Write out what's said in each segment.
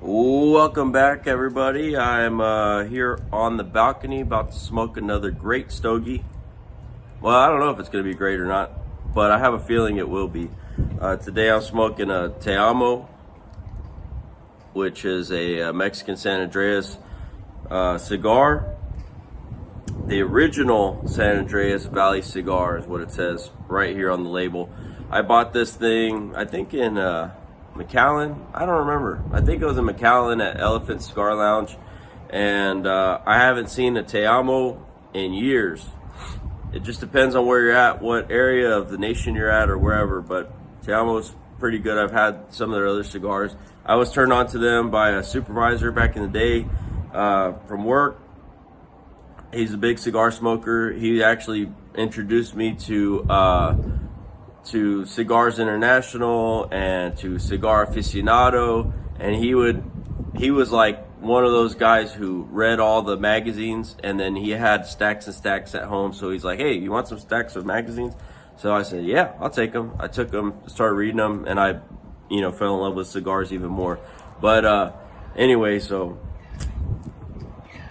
Welcome back, everybody. I'm here on the balcony about to smoke another great stogie. Well, I don't know if it's going to be great or not, but I have a feeling it will be. Today I'm smoking a Amo, which is a Mexican San Andreas cigar. The original San Andreas Valley cigar is what it says right here on the label. I bought this thing, I think in McAllen, I don't remember. I think it was in McAllen at Elephant Cigar Lounge, and I haven't seen a Amo in years. It just depends on where you're at, what area of the nation you're at, or wherever. But Amo's pretty good. I've had some of their other cigars. I was turned on to them by a supervisor back in the day from work. He's a big cigar smoker. He actually introduced me to Cigars International and to Cigar Aficionado, and he was like one of those guys who read all the magazines, and then he had stacks and stacks at home. So he's like, hey, you want some stacks of magazines? So I said, yeah, I'll take them. I took them, started reading them, and I fell in love with cigars even more. But anyway, so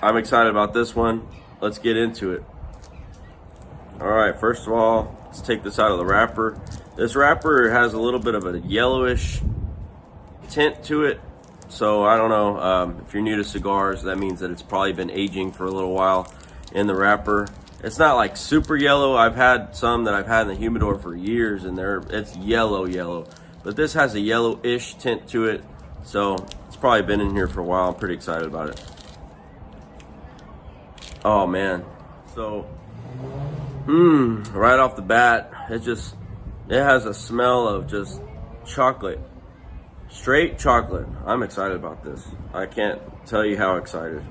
I'm excited about this one. Let's get into it. All right, first of all, let's take this out of the wrapper. This wrapper has a little bit of a yellowish tint to it. So I don't know, if you're new to cigars, that means that it's probably been aging for a little while in the wrapper. It's not like super yellow. I've had some that I've had in the humidor for years, and it's yellow. But this has a yellowish tint to it. So it's probably been in here for a while. I'm pretty excited about it. Oh man. So right off the bat, it has a smell of just chocolate, straight chocolate. I'm excited about this. I can't tell you how excited.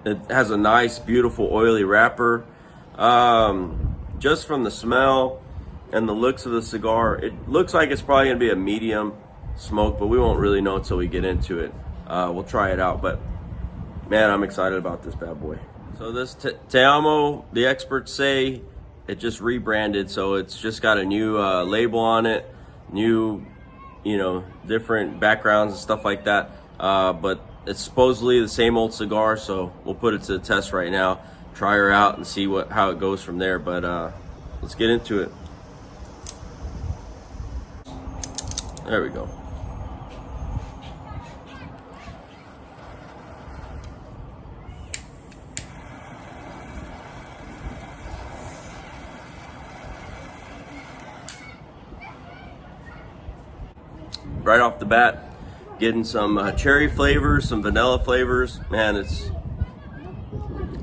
It has a nice, beautiful, oily wrapper. Just from the smell and the looks of the cigar, it looks like it's probably gonna be a medium smoke, but we won't really know until we get into it. We'll try it out, but man, I'm excited about this bad boy. So this Amo, the experts say it just rebranded, so it's just got a new label on it, new, different backgrounds and stuff like that. But it's supposedly the same old cigar, so we'll put it to the test right now, try her out and see how it goes from there. But let's get into it. There we go. Right off the bat, getting some cherry flavors, some vanilla flavors. Man, it's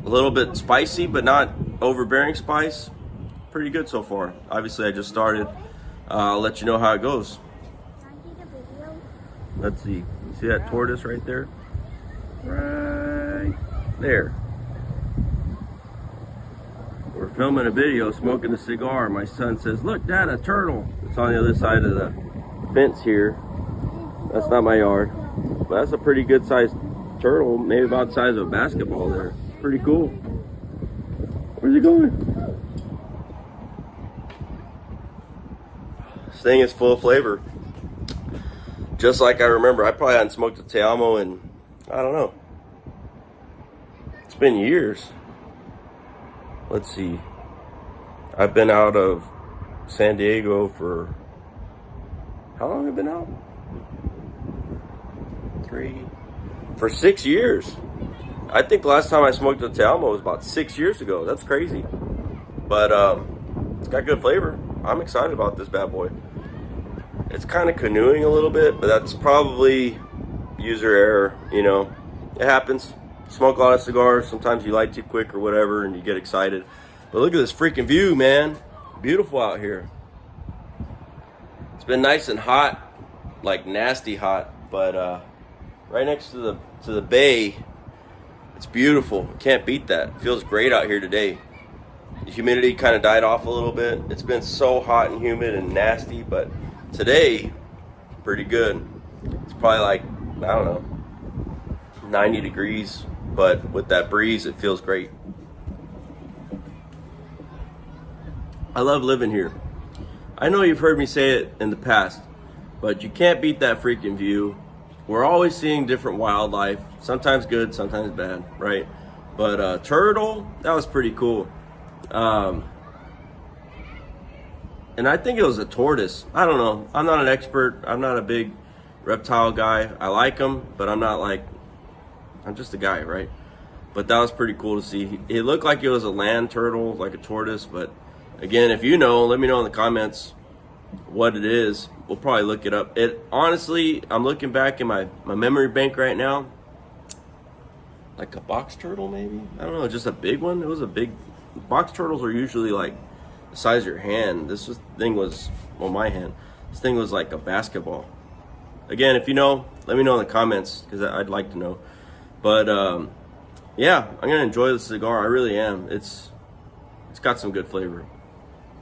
a little bit spicy, but not overbearing spice. Pretty good so far. Obviously, I just started. I'll let you know how it goes. Let's see. You see that tortoise right there? Right there. We're filming a video, smoking a cigar. My son says, look, Dad, a turtle. It's on the other side of the fence here. That's not my yard, but that's a pretty good sized turtle, maybe about the size of a basketball there. Pretty cool. Where's he going? This thing is full of flavor. Just like I remember. I probably hadn't smoked a Amo in, I don't know. It's been years. Let's see. I've been out of San Diego for, how long have I been out? For 6 years. I think the last time I smoked a Amo was about 6 years ago. That's crazy. But it's got good flavor. I'm excited about this bad boy. It's kind of canoeing a little bit, but that's probably user error. It happens. Smoke a lot of cigars. Sometimes you light too quick or whatever, and you get excited. But look at this freaking view, man. Beautiful out here. It's been nice and hot, like nasty hot, but right next to the bay, it's beautiful. Can't beat that. It feels great out here today. The humidity kind of died off a little bit. It's been so hot and humid and nasty, but today, pretty good. It's probably like, I don't know, 90 degrees, but with that breeze, it feels great. I love living here. I know you've heard me say it in the past, but you can't beat that freaking view. we're always seeing different wildlife, sometimes good, sometimes bad, right? But turtle, that was pretty cool. And I think it was a tortoise. I don't know. I'm not an expert. I'm not a big reptile guy. I like them, but I'm not like, I'm just a guy, right? But that was pretty cool to see. It looked like it was a land turtle, like a tortoise. But again, if you know, let me know in the comments what it is. We'll probably look it up. It honestly, I'm looking back in my memory bank right now. Like a box turtle, maybe? I don't know, just a big one. It was a big, box turtles are usually like the size of your hand. Thing was, well, my hand. This thing was like a basketball. Again, if you know, let me know in the comments, because I'd like to know. But yeah, I'm gonna enjoy the cigar. I really am. It's got some good flavor,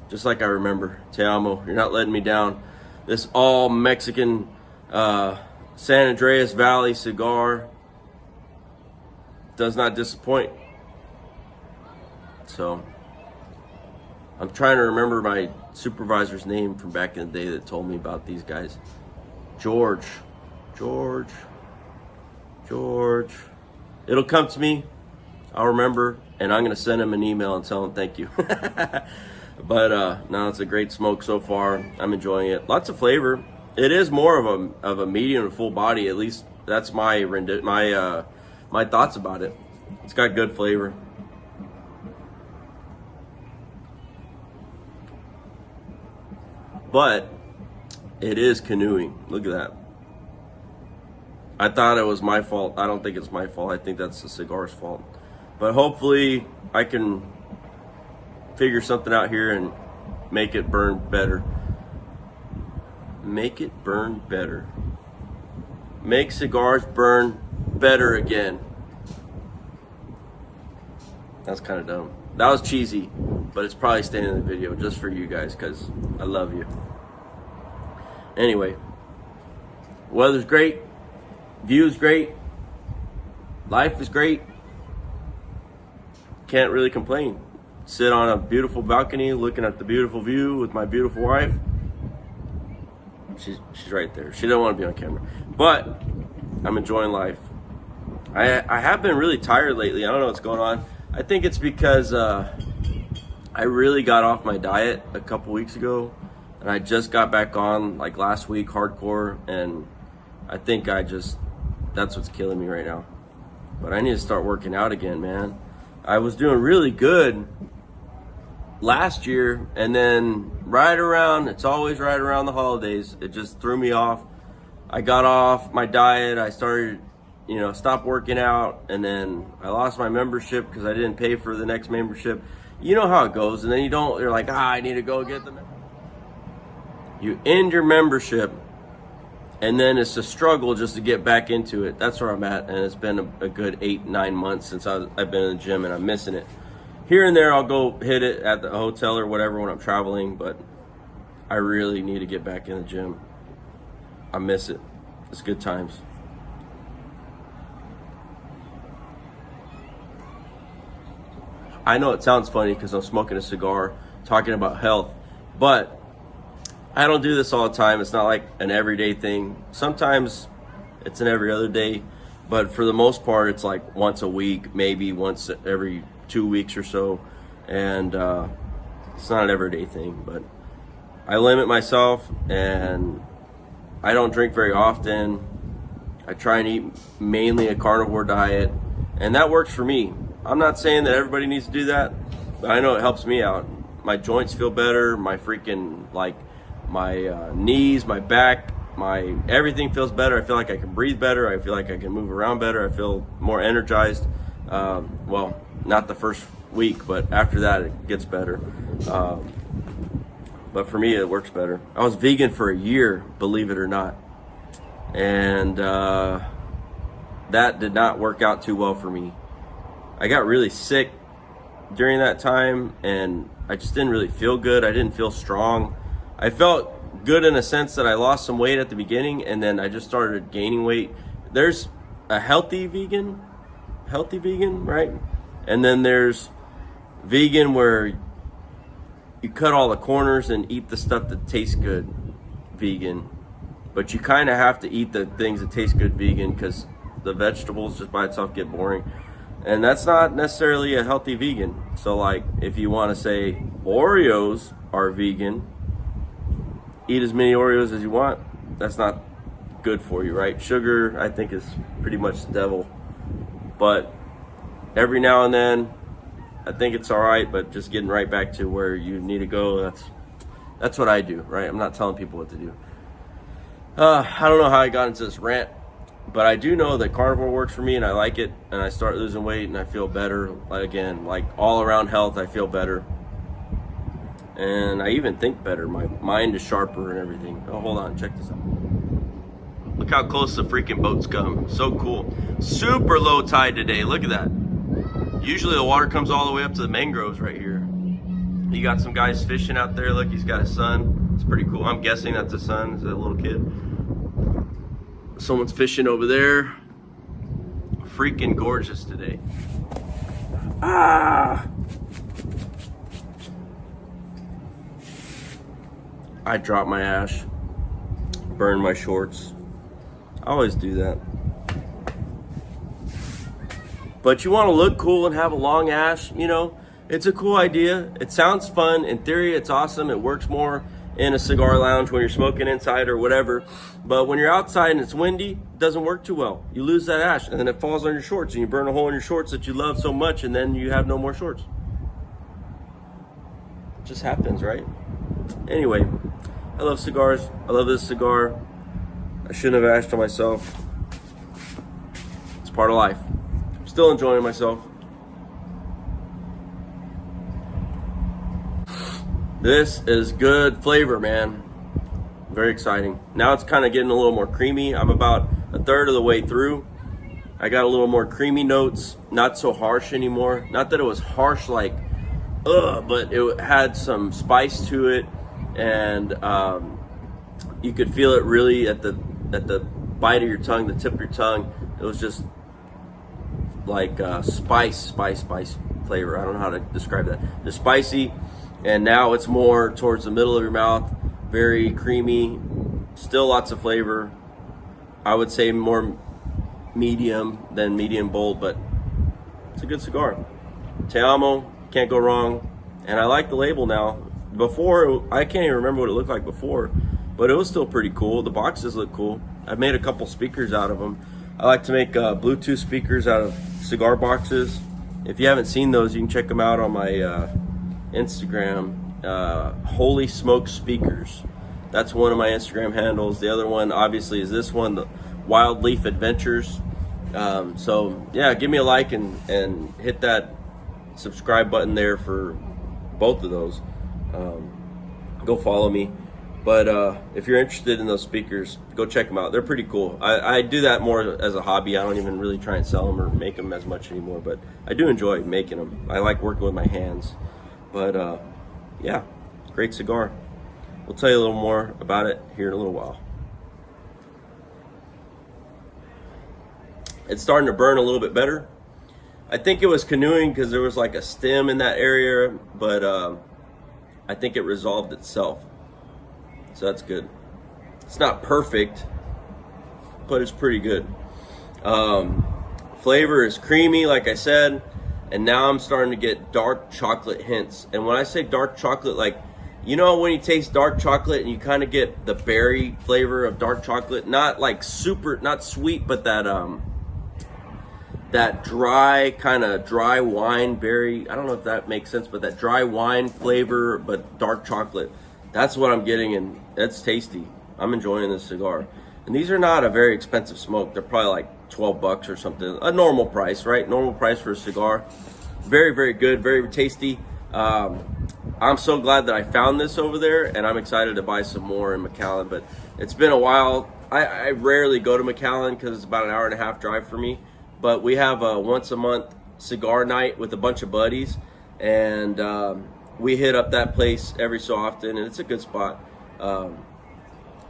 just like I remember. Te amo, you're not letting me down. This all Mexican San Andreas Valley cigar does not disappoint. So I'm trying to remember my supervisor's name from back in the day that told me about these guys. George. It'll come to me. I'll remember, and I'm gonna send him an email and tell him thank you. But no, it's a great smoke so far. I'm enjoying it. Lots of flavor. It is more of a medium to full body. At least that's my thoughts about it. It's got good flavor. But it is canoeing. Look at that. I thought it was my fault. I don't think it's my fault. I think that's the cigar's fault. But hopefully I can figure something out here and make it burn better. Make it burn better. Make cigars burn better again. That's kind of dumb. That was cheesy, but it's probably staying in the video just for you guys, because I love you. Anyway, weather's great, view's great, life is great. Can't really complain. Sit on a beautiful balcony looking at the beautiful view with my beautiful wife. She's right there. She doesn't want to be on camera, but I'm enjoying life. I have been really tired lately. I don't know what's going on. I think it's because I really got off my diet a couple weeks ago, and I just got back on like last week hardcore, and I think that's what's killing me right now. But I need to start working out again, man. I was doing really good last year, and then it's always right around the holidays, it just threw me off. I got off my diet, I started, stopped working out, and then I lost my membership because I didn't pay for the next membership. You know how it goes, and then you're like, I need to go get the membership. You end your membership, and then it's a struggle just to get back into it. That's where I'm at, and it's been a good 8-9 months since I've been in the gym, and I'm missing it. Here and there, I'll go hit it at the hotel or whatever when I'm traveling, but I really need to get back in the gym. I miss it. It's good times. I know it sounds funny because I'm smoking a cigar, talking about health, but I don't do this all the time. It's not like an everyday thing. Sometimes it's an every other day, but for the most part, it's like once a week, maybe once every 2 weeks or so. And it's not an everyday thing, but I limit myself, and I don't drink very often. I try and eat mainly a carnivore diet, and that works for me. I'm not saying that everybody needs to do that, but I know it helps me out. My joints feel better, my knees, my back, everything feels better. I feel like I can breathe better. I feel like I can move around better. I feel more energized. Well, not the first week, but after that it gets better. But for me, it works better. I was vegan for a year, believe it or not. And that did not work out too well for me. I got really sick during that time, and I just didn't really feel good. I didn't feel strong. I felt good in a sense that I lost some weight at the beginning, and then I just started gaining weight. There's a healthy vegan, right? And then there's vegan where you cut all the corners and eat the stuff that tastes good, vegan. but you kind of have to eat the things that taste good vegan, because the vegetables just by itself get boring, and that's not necessarily a healthy vegan. So like, if you want to say Oreos are vegan, eat as many Oreos as you want. That's not good for you, right? Sugar, I think, is pretty much the devil, but every now and then I think it's all right. But just getting right back to where you need to go, that's what I do, right? I'm not telling people what to do. I don't know how I got into this rant, but I do know that carnivore works for me, and I like it, and I start losing weight and I feel better. Again, like all around health, I feel better, and I even think better. My mind is sharper and everything. Oh, hold on, check this out. Look how close the freaking boats come. So cool. Super low tide today. Look at that. Usually the water comes all the way up to the mangroves right here. You got some guys fishing out there. Look, he's got a son. It's pretty cool. I'm guessing that's a son. It's a little kid. Someone's fishing over there. Freaking gorgeous today. Ah! I dropped my ash. Burned my shorts. I always do that. But you want to look cool and have a long ash, you know, it's a cool idea. It sounds fun. In theory, it's awesome. It works more in a cigar lounge when you're smoking inside or whatever. But when you're outside and it's windy, it doesn't work too well. You lose that ash, and then it falls on your shorts, and you burn a hole in your shorts that you love so much, and then you have no more shorts. It just happens, right? Anyway, I love cigars. I love this cigar. I shouldn't have ashed on myself. It's part of life. I'm still enjoying myself. This is good flavor, man. Very exciting. Now it's kind of getting a little more creamy. I'm about a third of the way through. I got a little more creamy notes, not so harsh anymore. Not that it was harsh like, but it had some spice to it, and you could feel it really at the bite of your tongue, the tip of your tongue. It was just like spice flavor. I don't know how to describe that. It's spicy. And now it's more towards the middle of your mouth, very creamy, still lots of flavor. I would say more medium than medium bold, but it's a good cigar. Te Amo, can't go wrong. And I like the label now. Before, I can't even remember what it looked like before, but it was still pretty cool. The boxes look cool. I've made a couple speakers out of them. I like to make Bluetooth speakers out of cigar boxes. If you haven't seen those, you can check them out on my Instagram. Holy Smoke Speakers. That's one of my Instagram handles. The other one obviously is this one, the WildLeaf Adventures. So yeah, give me a like and hit that subscribe button there for both of those. Go follow me. But if you're interested in those speakers, go check them out. They're pretty cool. I do that more as a hobby. I don't even really try and sell them or make them as much anymore, but I do enjoy making them. I like working with my hands. But yeah, great cigar. We'll tell you a little more about it here in a little while. It's starting to burn a little bit better. I think it was canoeing because there was like a stem in that area, but I think it resolved itself. So that's good. It's not perfect, but it's pretty good. Flavor is creamy, like I said. And now I'm starting to get dark chocolate hints. And when I say dark chocolate, like, you know when you taste dark chocolate and you kind of get the berry flavor of dark chocolate? Not like super, not sweet, but that dry, kind of dry wine berry. I don't know if that makes sense, but that dry wine flavor, but dark chocolate. That's what I'm getting, and that's tasty. I'm enjoying this cigar. And these are not a very expensive smoke. They're probably like 12 bucks or something. A normal price, right? Normal price for a cigar. Very, very good, very tasty. I'm so glad that I found this over there, and I'm excited to buy some more in McAllen. But it's been a while. I rarely go to McAllen because it's about an hour and a half drive for me. But we have a once a month cigar night with a bunch of buddies, and we hit up that place every so often, and it's a good spot.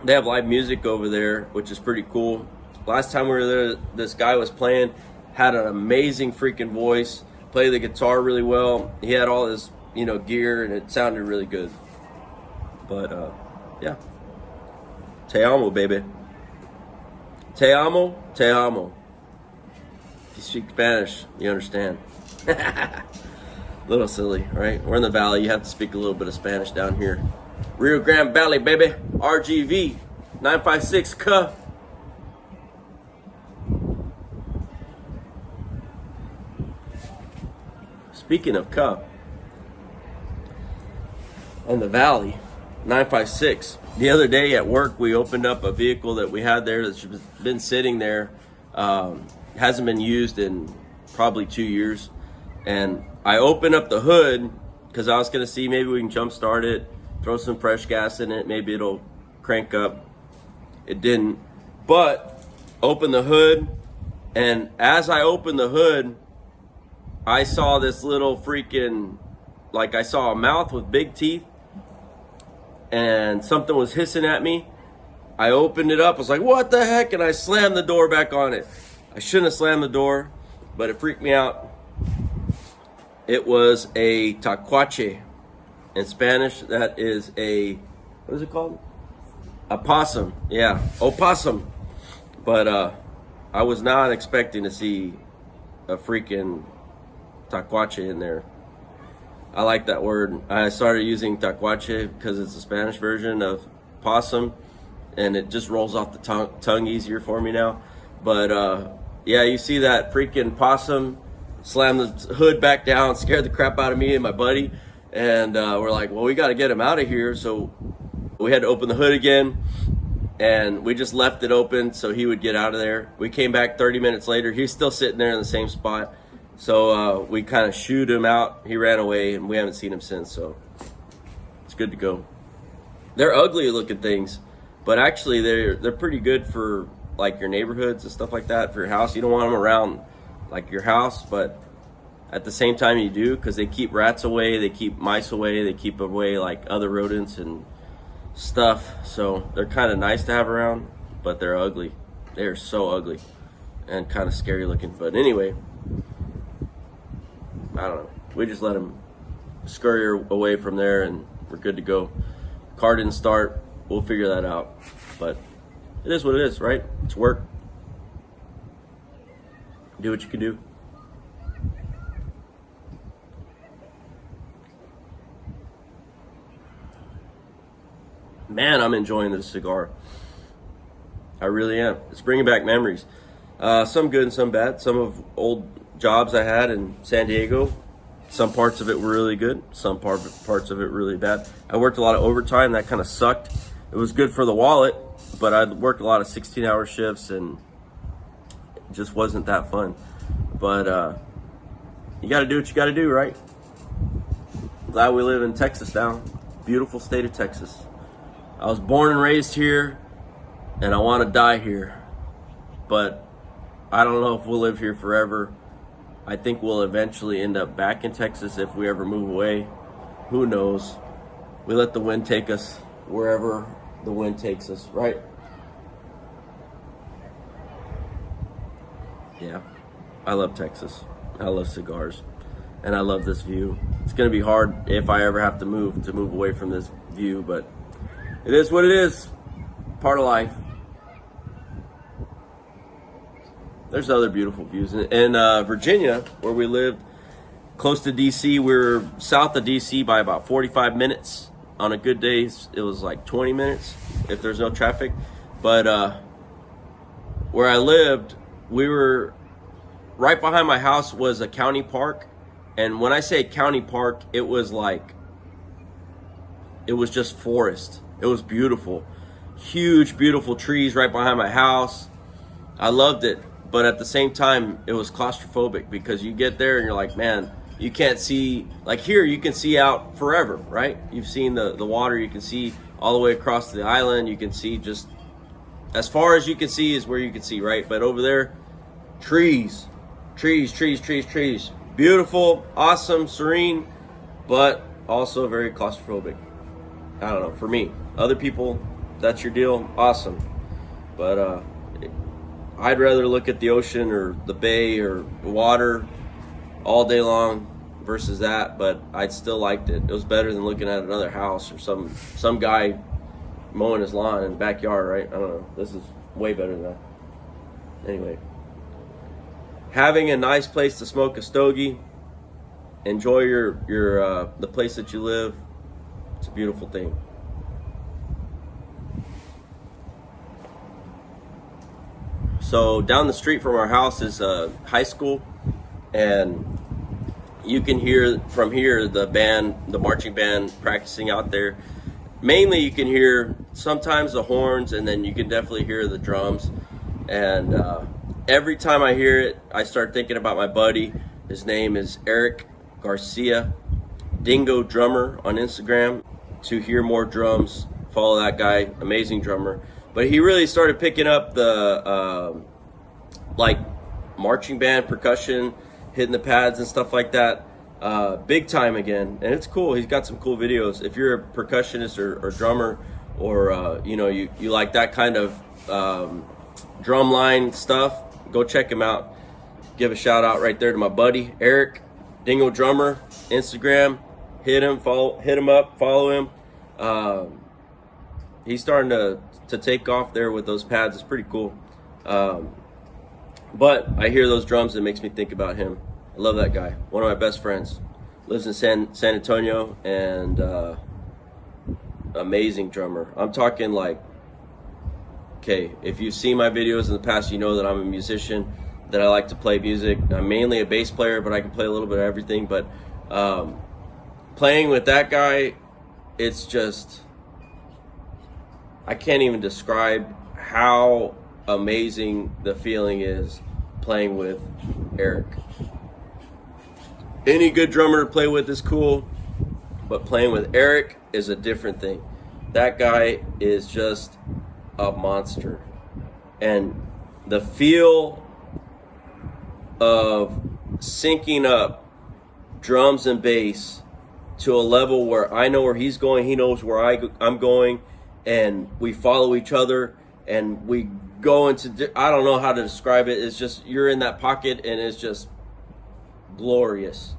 They have live music over there, which is pretty cool. Last time we were there, this guy was playing, had an amazing freaking voice, played the guitar really well. He had all his, gear, and it sounded really good. But yeah, Te amo, baby. Te amo, te amo. If you speak Spanish, you understand. Little silly, right? We're in the valley. You have to speak a little bit of Spanish down here. Rio Grande Valley, baby. RGV 956 K. Speaking of K, in the valley, 956. The other day at work, we opened up a vehicle that we had there that's been sitting there. Hasn't been used in probably 2 years. And I opened up the hood because I was going to see maybe we can jump start it, throw some fresh gas in it, maybe it'll crank up. It didn't. But open the hood, and as I opened the hood, I saw this little freaking, like I saw a mouth with big teeth, and something was hissing at me. I opened it up, I was like, what the heck? And I slammed the door back on it. I shouldn't have slammed the door, but it freaked me out. It was a tacuache. In Spanish, that is a, what is it called? A possum. Yeah, opossum. But I was not expecting to see a freaking tacuache in there. I like that word. I started using tacuache because it's a Spanish version of possum, and it just rolls off the tongue easier for me now. But yeah, you see that freaking possum slam the hood back down, scared the crap out of me and my buddy, and we're like, well, we got to get him out of here. So we had to open the hood again, and we just left it open so he would get out of there. We came back 30 minutes later. He's still sitting there in the same spot. So we kind of shooed him out. He ran away, and we haven't seen him since. So it's good to go. They're ugly looking things, but actually they're pretty good for like your neighborhoods and stuff like that, for your house. You don't want them around like your house, but at the same time you do, because they keep rats away, they keep mice away, they keep away like other rodents and stuff. So they're kind of nice to have around, but they're ugly. They're so ugly and kind of scary looking. But anyway, I don't know. We just let them scurry away from there, and we're good to go. Car didn't start. We'll figure that out. But it is what it is, right? It's work. Do what you can do. Man, I'm enjoying this cigar. I really am. It's bringing back memories. Some good and some bad. Some of old jobs I had in San Diego. Some parts of it were really good. Some parts of it really bad. I worked a lot of overtime. That kind of sucked. It was good for the wallet, but I worked a lot of 16-hour shifts, and it just wasn't that fun. But you got to do what you got to do, right? Glad we live in Texas now. Beautiful state of Texas. I was born and raised here, and I want to die here. But I don't know if we'll live here forever. I think we'll eventually end up back in Texas if we ever move away. Who knows? We let the wind take us wherever the wind takes us, right? Yeah, I love Texas. I love cigars, and I love this view. It's gonna be hard if I ever have to move away from this view, but it is what it is. Part of life. There's other beautiful views. In Virginia, where we lived, close to DC, we're south of DC by about 45 minutes. On a good day, it was like 20 minutes if there's no traffic. But where I lived, we were right behind my house was a county park. And when I say county park, it was just forest. It was beautiful. Huge, beautiful trees right behind my house. I loved it. But at the same time, it was claustrophobic, because you get there and you're like, man, you can't see, like here, you can see out forever, right? You've seen the water, you can see all the way across the island. You can see just as far as you can see is where you can see, right? But over there, trees. Beautiful, awesome, serene, but also very claustrophobic. I don't know, for me. Other people, that's your deal, awesome. But I'd rather look at the ocean or the bay or the water all day long versus that, but I still liked it. It was better than looking at another house or some guy mowing his lawn in the backyard, right? I don't know. This is way better than that. Anyway, having a nice place to smoke a stogie, enjoy your the place that you live. It's a beautiful thing. So down the street from our house is a high school, and you can hear from here the band, the marching band practicing out there. Mainly you can hear sometimes the horns, and then you can definitely hear the drums. And every time I hear it, I start thinking about my buddy. His name is Eric Garcia, Dingo Drummer on Instagram. To hear more drums, follow that guy, amazing drummer. But he really started picking up the like marching band percussion, hitting the pads and stuff like that, big time again. And it's cool. He's got some cool videos. If you're a percussionist or drummer, or you know, you like that kind of drumline stuff, go check him out. Give a shout out right there to my buddy Eric, Dingo Drummer, Instagram. Hit him up, follow him. He's starting to take off there with those pads. It's pretty cool. But I hear those drums, it makes me think about him. I love that guy. One of my best friends. Lives in San Antonio, and amazing drummer. I'm talking like, okay, if you've seen my videos in the past, you know that I'm a musician, that I like to play music. I'm mainly a bass player, but I can play a little bit of everything. But playing with that guy, it's just, I can't even describe how amazing the feeling is playing with Eric. Any good drummer to play with is cool, but playing with Eric is a different thing. That guy is just a monster. And the feel of syncing up drums and bass to a level where I know where he's going, he knows where I'm going, and we follow each other, and we go into, I don't know how to describe it. It's just, you're in that pocket, and it's just glorious.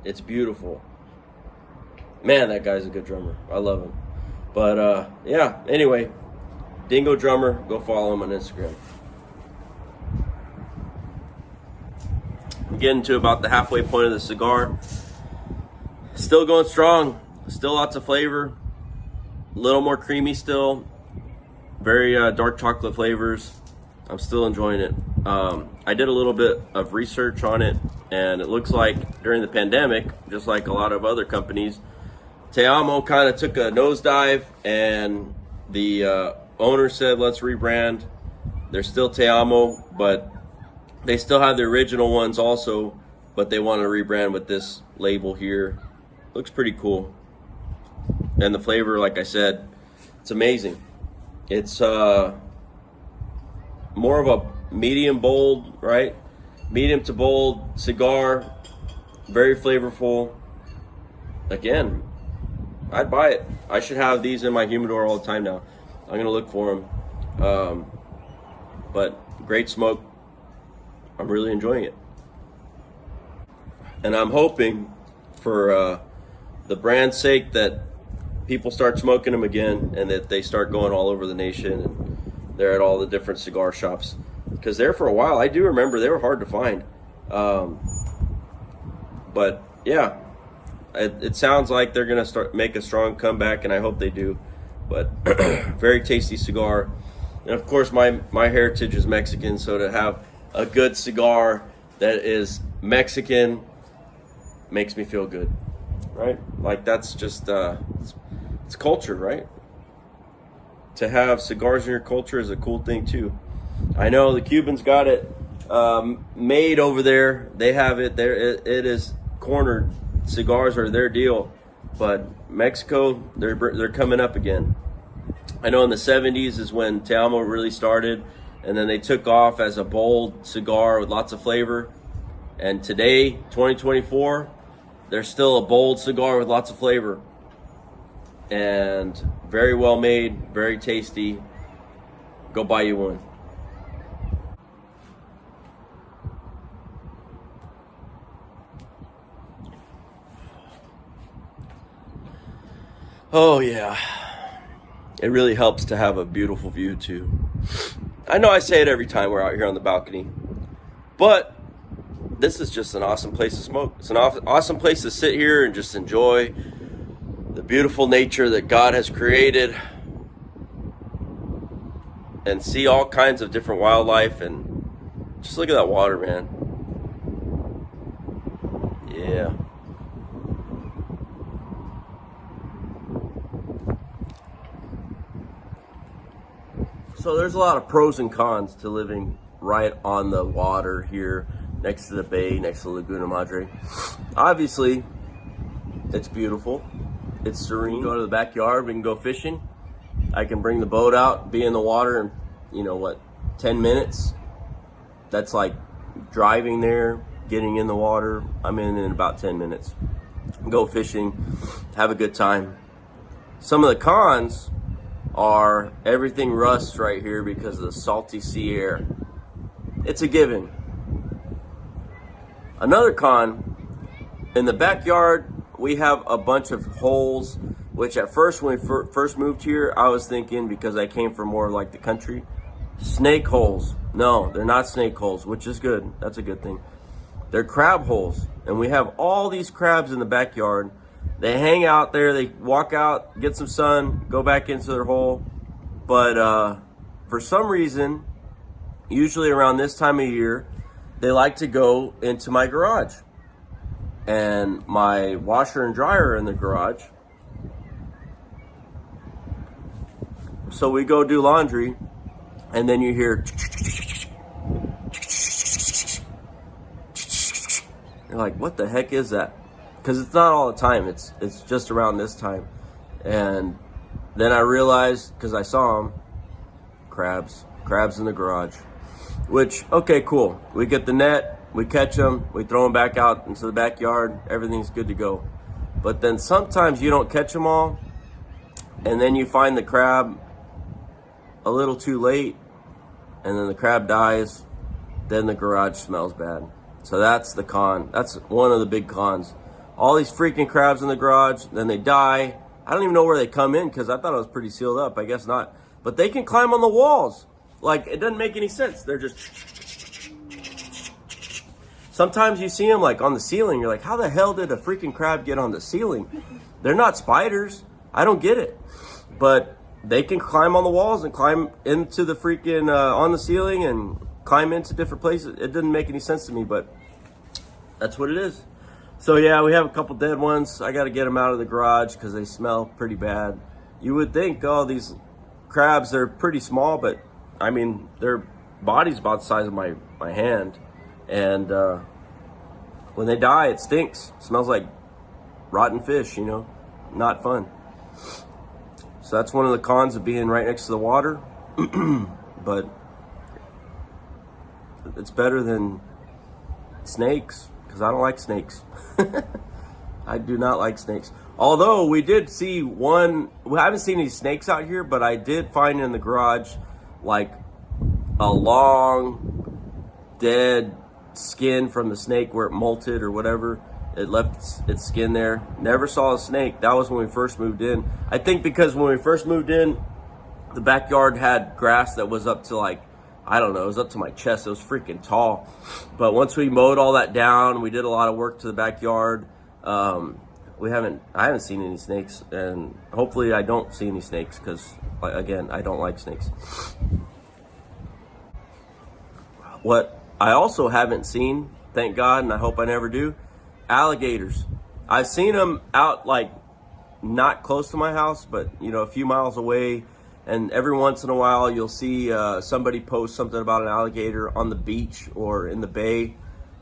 It's beautiful. Man, that guy's a good drummer. I love him. But yeah, anyway, Dingo Drummer, go follow him on Instagram. I'm getting to about the halfway point of the cigar. Still going strong. Still lots of flavor. A little more creamy still. Very dark chocolate flavors. I'm still enjoying it. I did a little bit of research on it, and it looks like during the pandemic, just like a lot of other companies, Amo kind of took a nosedive, and the owner said, let's rebrand. They're still Amo, but they still have the original ones also, but they want to rebrand with this label here. Looks pretty cool. And the flavor, like I said, it's amazing. It's more of a medium bold, right? Medium to bold cigar, very flavorful. Again, I'd buy it. I should have these in my humidor all the time now. I'm gonna look for them. But great smoke. I'm really enjoying it. And I'm hoping for the brand's sake that people start smoking them again, and that they start going all over the nation, and they're at all the different cigar shops. Because there for a while, I do remember they were hard to find. But yeah, it sounds like they're gonna make a strong comeback, and I hope they do. But very tasty cigar. And of course, my heritage is Mexican, so to have a good cigar that is Mexican makes me feel good, right? Like that's just it's culture, right? To have cigars in your culture is a cool thing too. I know the Cubans got it made over there. They have it there. It is cornered. Cigars are their deal. But Mexico, they're coming up again. I know in the 70s is when Amo really started, and then they took off as a bold cigar with lots of flavor. And today, 2024, they're still a bold cigar with lots of flavor. And very well made, very tasty. Go buy you one. Oh yeah. it really helps to have a beautiful view too. I know I say it every time we're out here on the balcony, but this is just an awesome place to smoke. It's an awesome place to sit here and just enjoy the beautiful nature that God has created and see all kinds of different wildlife, and just look at that water, man. Yeah. So there's a lot of pros and cons to living right on the water here, next to the bay, next to Laguna Madre. Obviously, it's beautiful. It's serene. Go to the backyard, we can go fishing. I can bring the boat out, be in the water in, 10 minutes. That's like driving there, getting in the water. I'm in about 10 minutes. Go fishing, have a good time. Some of the cons are everything rusts right here because of the salty sea air. It's a given. Another con, in the backyard, we have a bunch of holes, which at first, when we first moved here, I was thinking, because I came from more like the country, snake holes. No, they're not snake holes, which is good. That's a good thing. They're crab holes. And we have all these crabs in the backyard. They hang out there, they walk out, get some sun, go back into their hole. But for some reason, usually around this time of year, they like to go into my garage. And my washer and dryer are in the garage. So we go do laundry, and then you hear, you're like, what the heck is that? Because it's not all the time, it's just around this time. And then I realized, because I saw them, crabs in the garage. Which, okay, cool. We get the net, we catch them, we throw them back out into the backyard, everything's good to go. But then sometimes you don't catch them all, and then you find the crab a little too late, and then the crab dies, then the garage smells bad. So that's the con. That's one of the big cons. All these freaking crabs in the garage, then they die. I don't even know where they come in because I thought it was pretty sealed up. I guess not. But they can climb on the walls. Like, it doesn't make any sense. They're just... Sometimes you see them like on the ceiling. You're like, how the hell did a freaking crab get on the ceiling? They're not spiders. I don't get it. But they can climb on the walls and climb into the freaking on the ceiling and climb into different places. It didn't make any sense to me, but that's what it is. So yeah, we have a couple dead ones. I got to get them out of the garage because they smell pretty bad. You would think, oh, these crabs, they're pretty small, but I mean, their body's about the size of my hand. And when they die, it stinks. It smells like rotten fish, not fun. So that's one of the cons of being right next to the water. But it's better than snakes, because I don't like snakes. I do not like snakes. Although we did see one, we haven't seen any snakes out here, but I did find in the garage like a long dead skin from the snake where it molted or whatever. It left its skin there. Never saw a snake. That was when we first moved in. I think because when we first moved in, the backyard had grass that was up to like, I don't know, it was up to my chest. It was freaking tall. But once we mowed all that down, we did a lot of work to the backyard. I haven't seen any snakes, and hopefully I don't see any snakes because, again, I don't like snakes. What I also haven't seen, thank God, and I hope I never do, alligators. I've seen them out like not close to my house, but a few miles away. And every once in a while, you'll see somebody post something about an alligator on the beach or in the bay.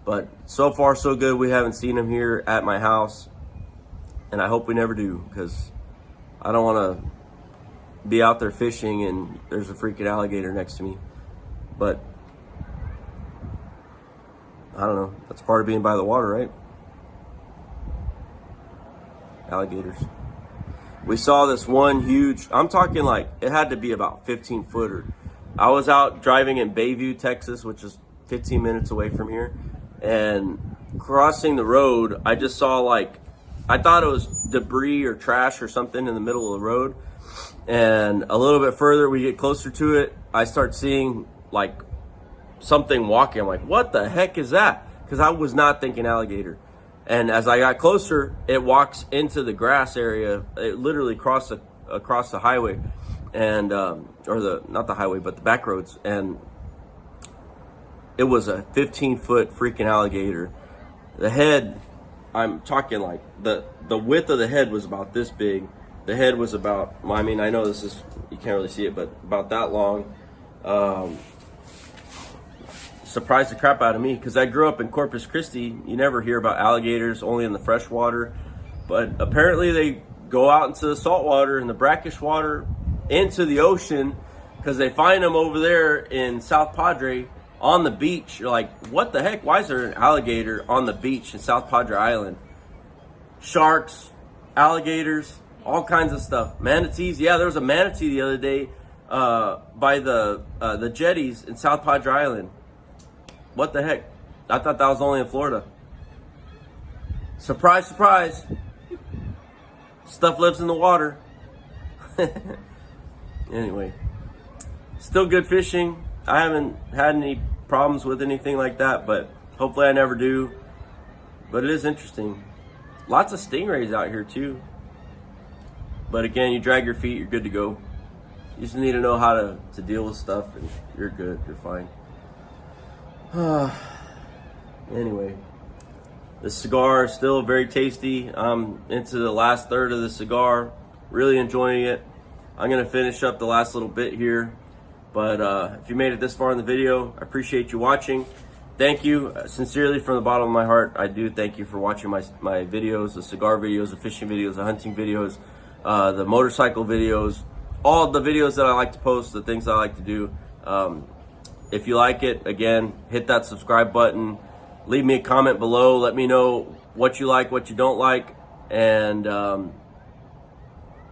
But so far, so good. We haven't seen them here at my house. And I hope we never do, because I don't want to be out there fishing and there's a freaking alligator next to me. But I don't know. That's part of being by the water, right? Alligators. We saw this one huge, I'm talking like, it had to be about 15 footer. I was out driving in Bayview, Texas, which is 15 minutes away from here. And crossing the road, I just saw like, I thought it was debris or trash or something in the middle of the road. And a little bit further, we get closer to it, I start seeing like something walking. I'm like, what the heck is that? Because I was not thinking alligator. And as I got closer, it walks into the grass area. It literally across the highway, and not the highway, but the back roads. And it was a 15-foot freaking alligator. The head, I'm talking like the width of the head was about this big. The head was about, I mean, I know this is, you can't really see it, but about that long. Surprised the crap out of me, because I grew up in Corpus Christi. You never hear about alligators, only in the fresh water. But apparently they go out into the salt water and the brackish water into the ocean, because they find them over there in South Padre on the beach. You're like, what the heck? Why is there an alligator on the beach in South Padre Island? Sharks, alligators, all kinds of stuff. Manatees. Yeah, there was a manatee the other day by the jetties in South Padre Island. What the heck? I thought that was only in Florida. Surprise, surprise. Stuff lives in the water. Anyway, still good fishing. I haven't had any problems with anything like that, but hopefully I never do. But it is interesting. Lots of stingrays out here too. But again, you drag your feet, you're good to go. You just need to know how to deal with stuff, and you're good, you're fine. Anyway, the cigar is still very tasty. I'm into the last third of the cigar, really enjoying it. I'm gonna finish up the last little bit here, but if you made it this far in the video, I appreciate you watching. Thank you sincerely from the bottom of my heart. I do thank you for watching my videos, the cigar videos, the fishing videos, the hunting videos, the motorcycle videos, all the videos that I like to post, the things I like to do. If you like it, again, hit that subscribe button. Leave me a comment below. Let me know what you like, what you don't like. And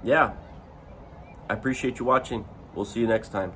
yeah, I appreciate you watching. We'll see you next time.